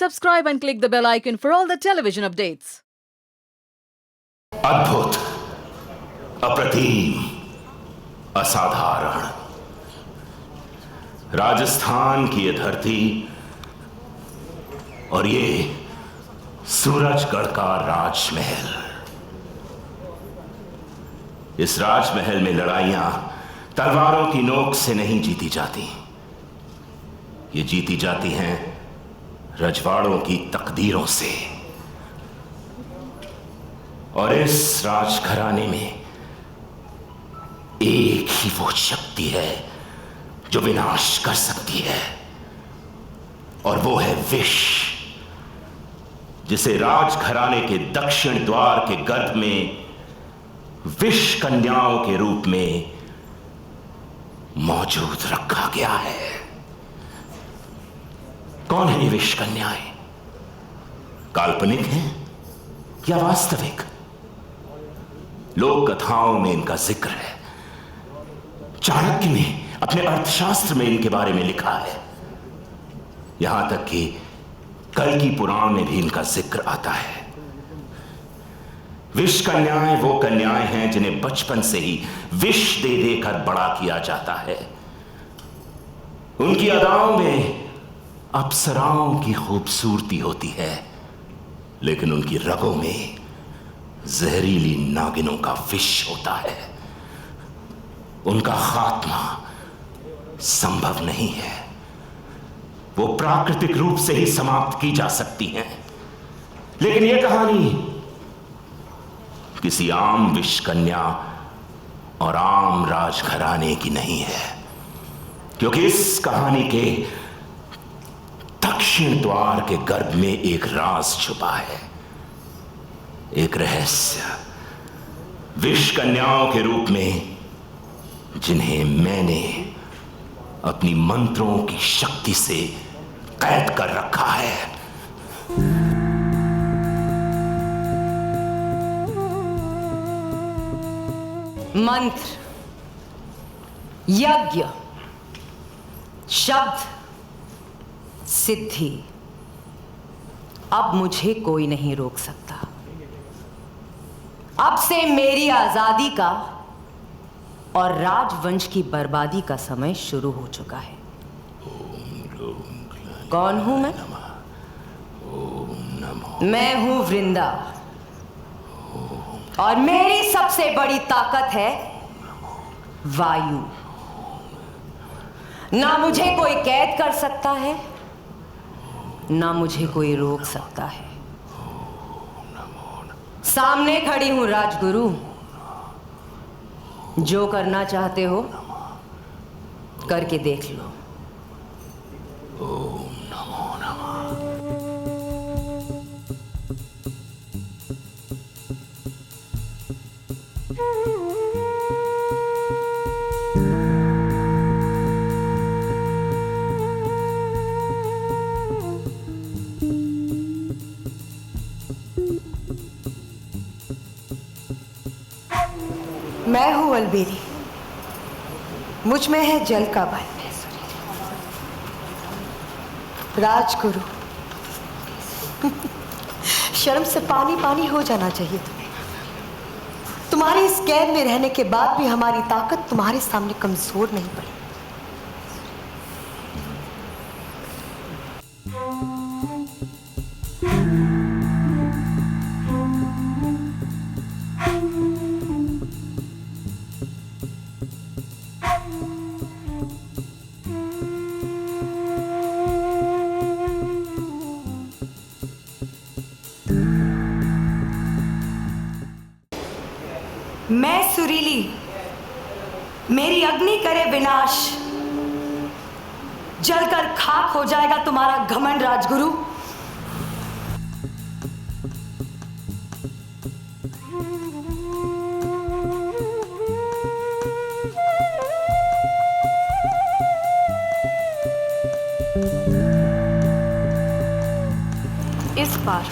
subscribe and click the bell icon for all the television updates. अद्भुत, अप्रतिम, असाधारण। राजस्थान की ये धरती और ये सूरजगढ़ का राजमहल। इस राजमहल में लड़ाइयां तलवारों की नोक से नहीं जीती जाती, ये जीती जाती हैं रजवाड़ों की तकदीरों से। और इस राजघराने में एक ही वो शक्ति है जो विनाश कर सकती है, और वो है विष, जिसे राजघराने के दक्षिण द्वार के गर्भ में विष कन्याओं के रूप में मौजूद रखा गया है। कौन है ये विष कन्याएं? काल्पनिक हैं या वास्तविक? लोक कथाओं में इनका जिक्र है, चाणक्य ने अपने अर्थशास्त्र में इनके बारे में लिखा है, यहां तक कि कल्कि पुराण में भी इनका जिक्र आता है। विष कन्याएं वो कन्याएं हैं जिन्हें बचपन से ही विष दे देकर बड़ा किया जाता है। उनकी अदाओं में अप्सराओं की खूबसूरती होती है, लेकिन उनकी रगों में जहरीली नागिनों का विष होता है। उनका खात्मा संभव नहीं है, वो प्राकृतिक रूप से ही समाप्त की जा सकती हैं। लेकिन यह कहानी किसी आम विष कन्या और आम राजघराने की नहीं है, क्योंकि इस कहानी के दक्षिण द्वार के गर्भ में एक राज छुपा है, एक रहस्य। विष कन्याओं के रूप में जिन्हें मैंने अपनी मंत्रों की शक्ति से कैद कर रखा है। मंत्र, यज्ञ, शब्द, सिद्धि, अब मुझे कोई नहीं रोक सकता। अब से मेरी आजादी का और राजवंश की बर्बादी का समय शुरू हो चुका है। कौन हूं मैं? मैं हूं वृंदा, और मेरी सबसे बड़ी ताकत है वायु। ना मुझे कोई कैद कर सकता है, ना मुझे कोई रोक सकता है। सामने खड़ी हूं राजगुरु, जो करना चाहते हो करके देख लो। ओम नमो नमः। मैं हूं अलबेरी, मुझ में है जल का बल। राजगुरु, शर्म से पानी पानी हो जाना चाहिए तुम्हें। तुम्हारी इस कैद में रहने के बाद भी हमारी ताकत तुम्हारे सामने कमजोर नहीं पड़ी। मैं सुरीली, मेरी अग्नि करे विनाश, जलकर खाक हो जाएगा तुम्हारा घमंड राजगुरु। इस बार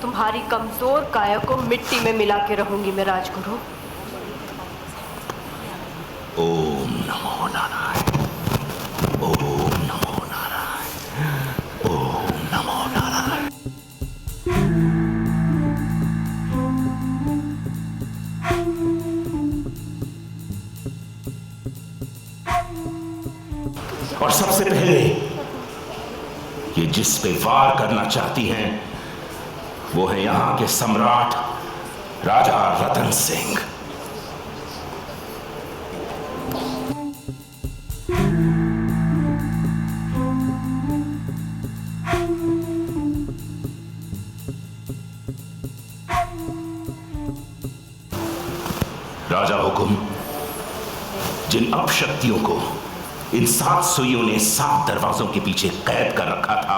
तुम्हारी कमजोर काया को मिट्टी में मिला के रहूंगी मैं राजगुरु। ओम नमो नारायण, ओम नमो नारायण, ओम नमो और सबसे पहले ये जिस पे वार करना चाहती हैं वो है यहां के सम्राट राजा रतन सिंह। राजा हुकुम, जिन अपशक्तियों को इन 7 सुइयों ने 7 दरवाजों के पीछे कैद कर रखा था,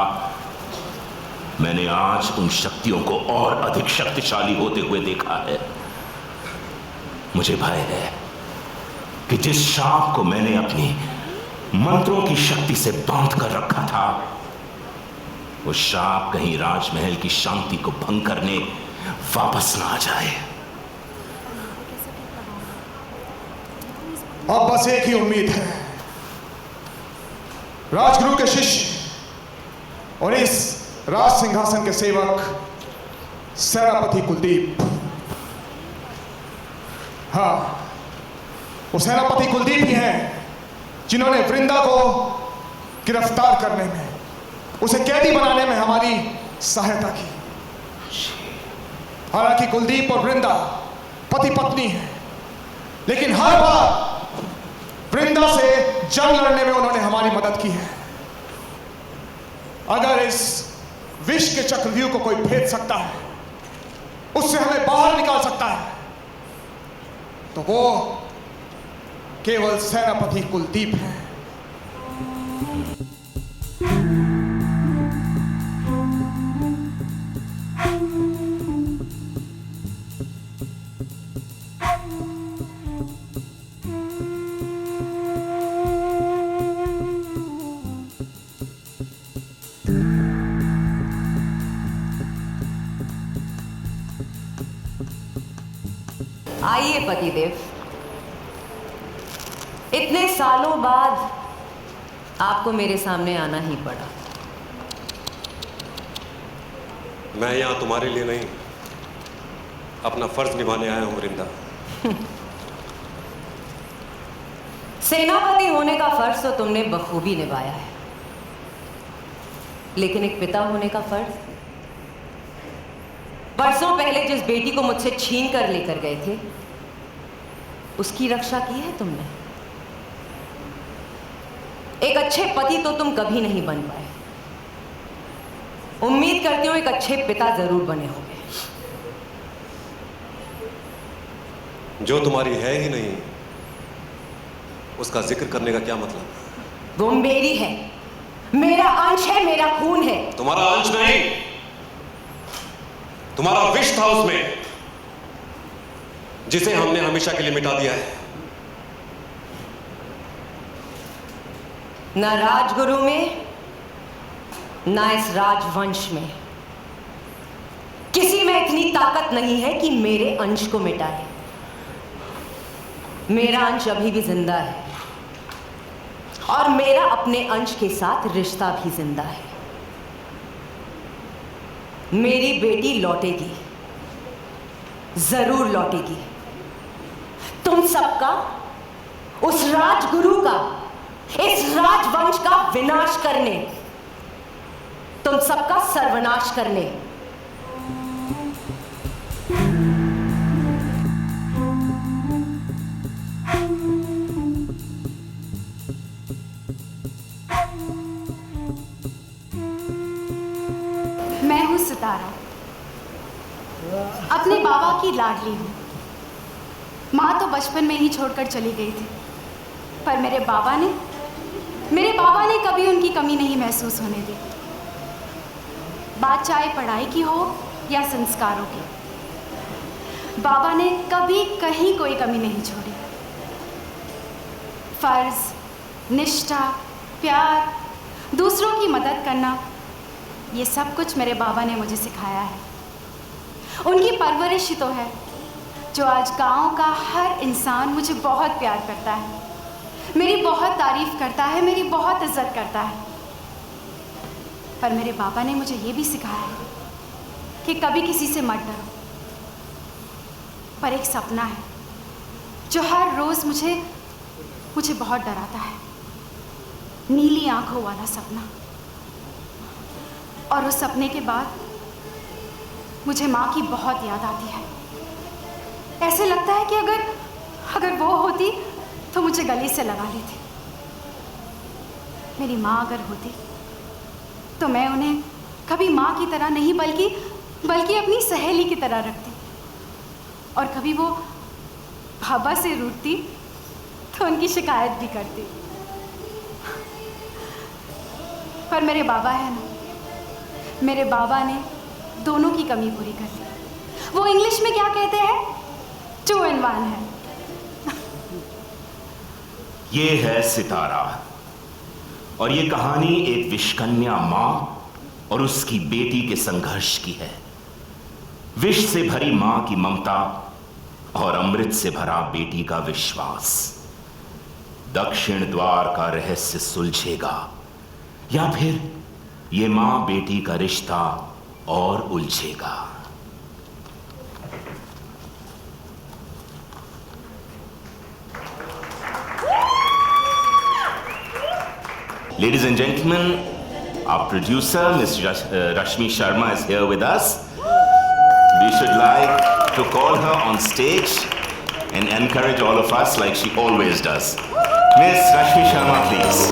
मैंने आज उन शक्तियों को और अधिक शक्तिशाली होते हुए देखा है। मुझे भय है कि जिस शाप को मैंने अपनी मंत्रों की शक्ति से बांध कर रखा था, वो शाप कहीं राजमहल की शांति को भंग करने वापस ना आ जाए। अब बस एक ही उम्मीद है, राजगुरु के शिष्य और इस राज सिंहासन के सेवक सेनापति कुलदीप। हाँ, वो सेनापति कुलदीप ही हैं जिन्होंने वृंदा को गिरफ्तार करने में, उसे कैदी बनाने में हमारी सहायता की। हालांकि कुलदीप और वृंदा पति पत्नी हैं, लेकिन हर बार वृंदा से जंग लड़ने में उन्होंने हमारी मदद की है। अगर इस विष के चक्रव्यूह को कोई भेद सकता है, उससे हमें बाहर निकाल सकता है, तो वो केवल सेनापति कुलदीप है। आइए पतिदेव, इतने सालों बाद आपको मेरे सामने आना ही पड़ा। मैं यहाँ तुम्हारे लिए नहीं, अपना फर्ज निभाने आया हूँ वृंदा। सेनापति होने का फर्ज तो तुमने बखूबी निभाया है, लेकिन एक पिता होने का फर्ज? बरसों पहले जिस बेटी को मुझसे छीन कर लेकर गए थे, उसकी रक्षा की है तुमने। एक अच्छे पति तो तुम कभी नहीं बन पाए। उम्मीद करती हूं एक अच्छे पिता जरूर बने होंगे। जो तुम्हारी है ही नहीं, उसका जिक्र करने का क्या मतलब? वो मेरी है, मेरा अंश है, मेरा खून है। तुम्हारा अंश नहीं, तुम्हारा विष था उसमें, जिसे हमने हमेशा के लिए मिटा दिया है। ना राजगुरु में, ना इस राजवंश में किसी में इतनी ताकत नहीं है कि मेरे अंश को मिटाए। मेरा अंश अभी भी जिंदा है और मेरा अपने अंश के साथ रिश्ता भी जिंदा है। मेरी बेटी लौटेगी, जरूर लौटेगी। तुम सबका, उस राजगुरु का, इस राजवंश का विनाश करने, तुम सबका सर्वनाश करने। मैं हूं सितारा, अपने बाबा की लाडली हूं। माँ तो बचपन में ही छोड़कर चली गई थी, पर मेरे बाबा ने कभी उनकी कमी नहीं महसूस होने दी। बात चाहे पढ़ाई की हो या संस्कारों की, बाबा ने कभी कहीं कोई कमी नहीं छोड़ी। फर्ज, निष्ठा, प्यार, दूसरों की मदद करना, ये सब कुछ मेरे बाबा ने मुझे सिखाया है। उनकी परवरिश ही तो है जो आज गांव का हर इंसान मुझे बहुत प्यार करता है, मेरी बहुत तारीफ करता है, मेरी बहुत इज्जत करता है। पर मेरे बाबा ने मुझे ये भी सिखाया है कि कभी किसी से मत डरो। पर एक सपना है जो हर रोज़ मुझे बहुत डराता है। नीली आंखों वाला सपना। और उस सपने के बाद मुझे माँ की बहुत याद आती है। ऐसे लगता है कि अगर वो होती तो मुझे गले से लगा लेती। मेरी माँ अगर होती तो मैं उन्हें कभी माँ की तरह नहीं बल्कि अपनी सहेली की तरह रखती। और कभी वो बाबा से रूठती तो उनकी शिकायत भी करती। पर मेरे बाबा है ना, मेरे बाबा ने दोनों की कमी पूरी कर दी। वो इंग्लिश में क्या कहते हैं, 2 in 1 है। ये है सितारा और ये कहानी एक विषकन्या मां और उसकी बेटी के संघर्ष की है। विष से भरी मां की ममता और अमृत से भरा बेटी का विश्वास। दक्षिण द्वार का रहस्य सुलझेगा या फिर ये मां बेटी का रिश्ता और उलझेगा। Ladies and gentlemen, our producer, Ms. Rashmi Sharma is here with us. We should like to call her on stage and encourage all of us like she always does. Ms. Rashmi Sharma, please.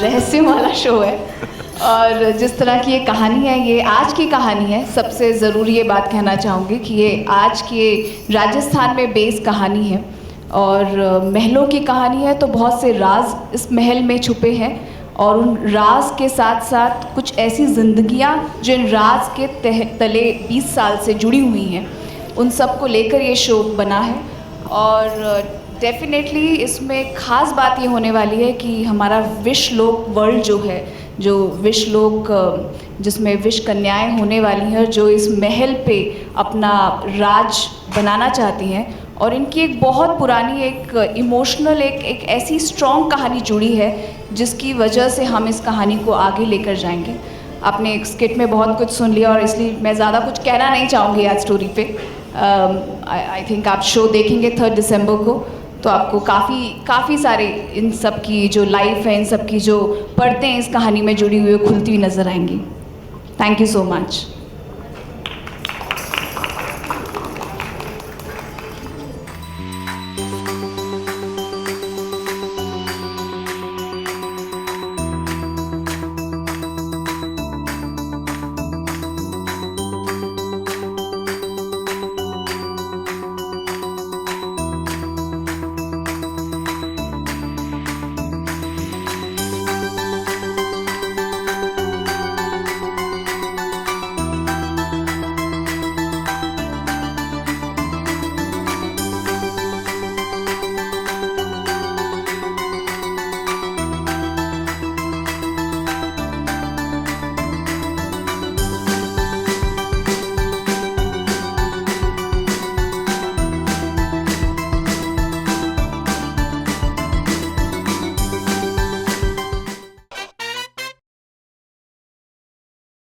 रहस्य वाला show है और जिस तरह की ये कहानी है, ये आज की कहानी है। सबसे ज़रूरी ये बात कहना चाहूँगी कि ये आज के राजस्थान में बेस कहानी है और महलों की कहानी है। तो बहुत से राज इस महल में छुपे हैं और उन राज के साथ साथ कुछ ऐसी जिंदगियाँ जो इन राज के तले 20 साल से जुड़ी हुई हैं, उन सब को लेकर ये शो बना है। और डेफिनेटली इसमें ख़ास बात ये होने वाली है कि हमारा विषलोक वर्ल्ड जो है, जो विषलोक जिसमें विष कन्याएँ होने वाली हैं, जो इस महल पे अपना राज बनाना चाहती हैं और इनकी एक बहुत पुरानी एक इमोशनल एक ऐसी स्ट्रॉन्ग कहानी जुड़ी है जिसकी वजह से हम इस कहानी को आगे लेकर जाएंगे। आपने एक स्किट में बहुत कुछ सुन लिया और इसलिए मैं ज़्यादा कुछ कहना नहीं चाहूँगी आज स्टोरी पे। आई थिंक आप शो देखेंगे 3 दिसंबर को तो आपको काफ़ी सारे इन सब की जो लाइफ है, इन सब की जो परतें इस कहानी में जुड़ी हुई खुलती हुई नज़र आएंगी। Thank you so much.